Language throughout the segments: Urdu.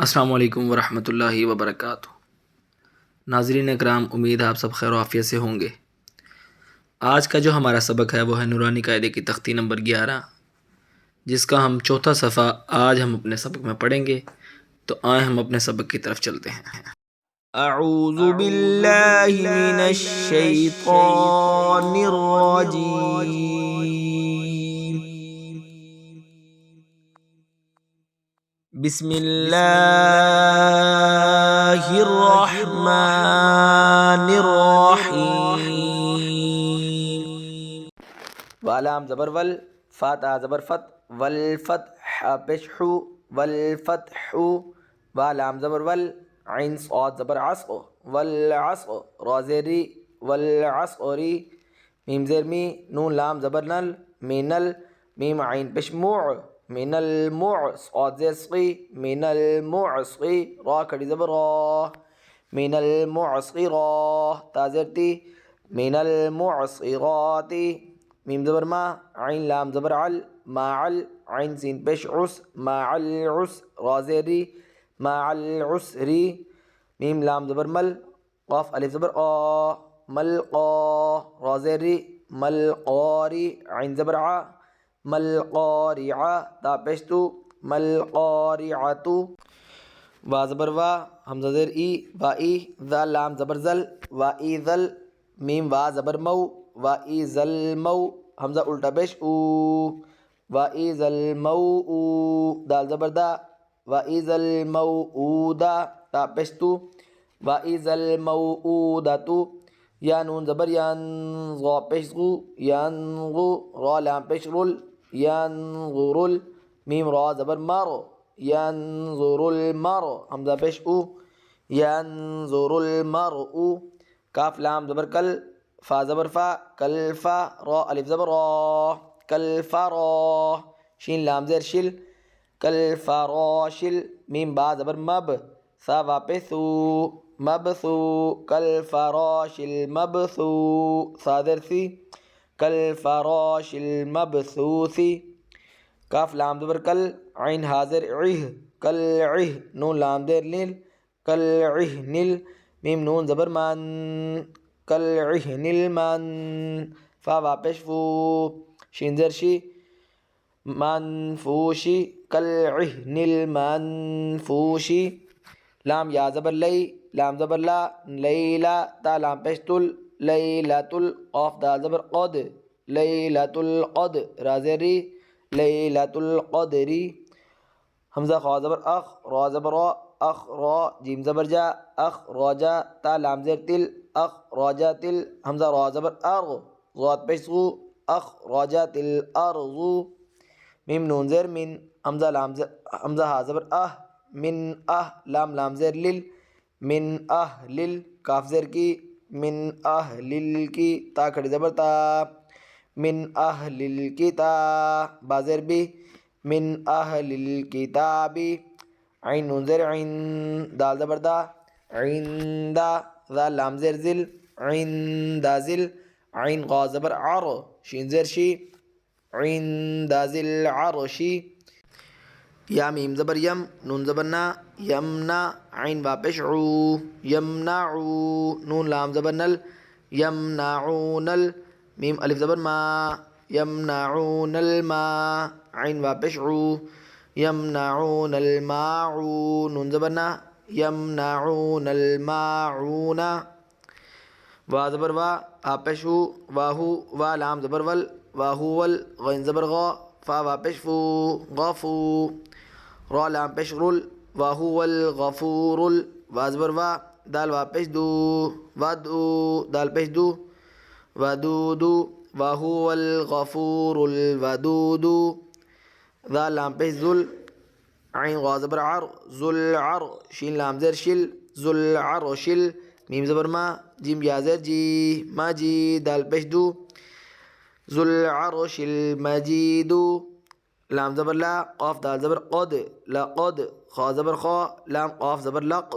السلام علیکم ورحمۃ اللہ وبرکاتہ۔ ناظرین اکرام، امید ہے آپ سب خیر و عافیت سے ہوں گے۔ آج کا جو ہمارا سبق ہے وہ ہے نورانی قاعدے کی تختی نمبر 11، جس کا ہم چوتھا صفحہ آج ہم اپنے سبق میں پڑھیں گے۔ تو آئیں ہم اپنے سبق کی طرف چلتے ہیں۔ اعوذ باللہ من الشیطان الرجیم، بسم اللہ الرحمن الرحیم۔ والام زبر ول، فاتح زبر فت، والفتح پشح، والفتح، والام زبر ول، عین صاد زبر عص، والعص را زیر ری، والعصری، میم زیر می، نون لام زبر نل، مینل، میم عین پش موع، من الموع، صاد زیر صقی، من المعصقی، را کھڑی زبر را، من المعصقرا، تا زیر تی، من المعصرات، میم زبر ما، عین لام زبر عل، ماعل، عین سین پیش عس، ماع العس، را زیر ری، ماع العسری، میم لام زبر مل، قاف الف زبر آ، ملقا، را زیر ری، ملقاری، عین زبر ع، ملقارعہ، تا پیش تو، ملقارعۃ، وا زبر وا، حمزہ زیر ای، وا ای، ذال لام زبر زل، وا ای ذل، میم وا زبر مو، وا ای ذل مو، حمزہ الٹا پیش او، وا ای ذل مو او، دال زبر دا، وا ای ذل مو اودا، تا پیش تو، وا ای ذل مو اودۃ، یا نون زبر یان، غا پیش غو، ینغو، را لام پیش رل، ینظرل، میم را زبر مر، ینظر المر، حمزہ پیش او، ینظر المرء، کاف لام زبر کل، فا زبر فا، کل فا، را الف زبر را، کل فرا، شین لام زیر شل، کل فراشل، میم با زبر مب، سا وا پہ سو، مبثو، کل فراش المبثو، سا زیر سی، کل فراش المبثوث، کاف لام زبر کل، عین حاضر عہ، کل عہ، نون لام زیر نیل، کل عہن، میم نون زبر من، کل عہن المن، فا وا پیش فو، شین زیر شی، منفوشی، کل عہن المنفوشی، لام یا زبر لئی، لام زبر لا، لیلا، تا لام پیش تل، لیلۃ، قاف دال زبر قد، لیلۃ القد، را زیر ری، لیلۃ القدری، حمزہ خا زبر اخ، را زبر را، اخ را، جیم زبر جا، اخ راجا، تا لام زیر تل، اخ راجا تل، حمزہ را زبر ارغ، غات پیش غو، اخ راجا تل ارغو، میم نون زیر من، حمزہ ہا زبر من لام لام زیر لل، من لل، کاف زیر کی، من لل کی، تا کھڑی زبر تا، من الکتا، با زیر بی، من الکتاب، عین نون زیر عین، دال زبر دا، عیندا، ذال لام زیر ذل، عیندا ذل، عین غا زبر عر، شین زیر شی، عند ذی العرش، یا میم زبر یم، نون زبر نا، یمنا، عین با پیش عو، یمنعو، نون لام زبر نل، یمنعون، میم الف زبر ما، یمنعون الماء، عین با پیش عو، یمنعون الماء، نون زبر نا، یمنعون الماعون، وا زبر وا، آ پیش ہو، واہو، وا لام زبر ول، واہو ول، غین زبر غا، فا وا پیش فو، غفو، را لام پیش رل، واہو والغفور، وا زبر وا، دال وا پیش دو، ودو، دال پیش دو، ودودو، واہو والغفور الودود، ذال لام پیش ذل، عین غا زبر عر، ذل عر، شین لام زیر شل، ذل عرشل، میم زبر ما، جیم یا زیر جی، ما جی، دال پیش دو، ذو العرش المجید، لام زبر لا، قاف دال زبر قد، لقد، خا زبر خا، لام قاف زبر لق،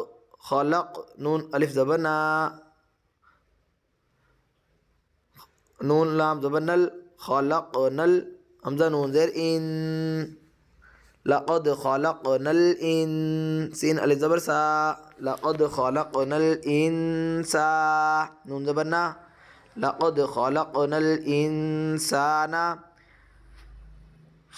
خلق، نون الف زبر نا، نون لام زبر نل، خلق نل، حمزہ نون زیر ان، لقد خلقنا سین الف زبر سا، لقد خلقنا الانسان نون زبر نا، لقد خلقنا الانسان.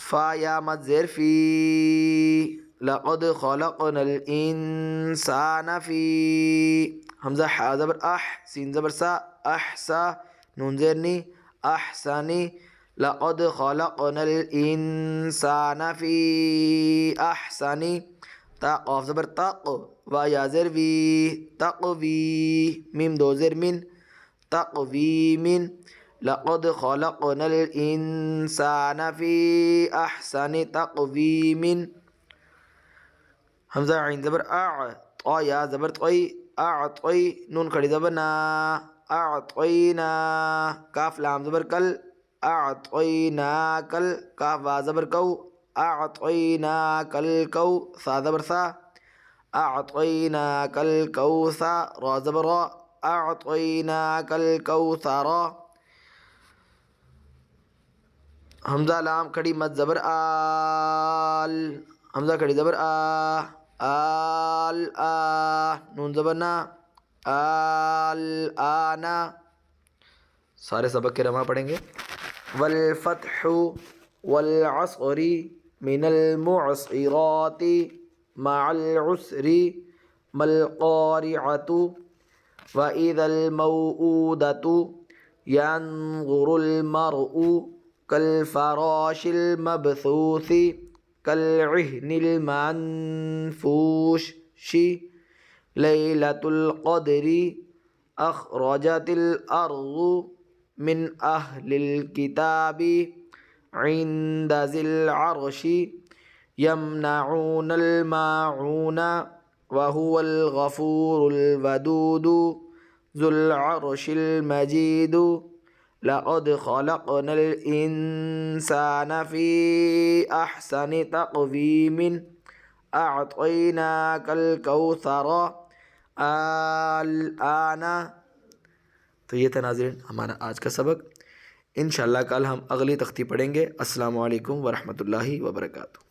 فا یا مد زیر فی، لقد خلقنا الانسان فی. حمزہ حا زبر اح، سین زبر سا، احسا نون زیر نی، احسنی. لقد خلقنا الانسان فی احسنی. تا قاف زبر تق، و یا زیر وی، تقوی میم دو زیر من، تقویم. لقد خلقنا الانسان فی احسن تقویم. حمزہ عین زبر اع، طا یا زبر طی، اعطی نون کھڑی زبر نا، اعطینا. کاف لام زبر کل، اعطینا کل. کاف وا زبر کو، اعطینا کل کو. سا زبر سا، اعطینا کل کوثا. را زبر را، اعطینا کل کوثرا. حمزہ لام کھڑی مد زبر آل، حمزہ کھڑی زبر آ، آل آ نون زبر نا، آل آنا. سارے سبق کے رما پڑھیں گے. والفتح والعصر من المعصرات مع العسر ما القارعة وإذا الموءودة ينظر المرء كالفراش المبثوث كالعهن المنفوش. ليلة القدر أخرجت الأرض من أهل الكتاب عند ذي العرش يمنعون الماعون وهو الغفور الودود ذو العرش المجيد. لقد خلقنا الإنسان في أحسن تقويم أعطيناك الكوثر الآن. تو یہ تھا ناظرین ہمارا آج کا سبق. انشاءاللہ کل ہم اگلی تختی پڑھیں گے. السلام علیکم ورحمۃ اللہ وبرکاتہ.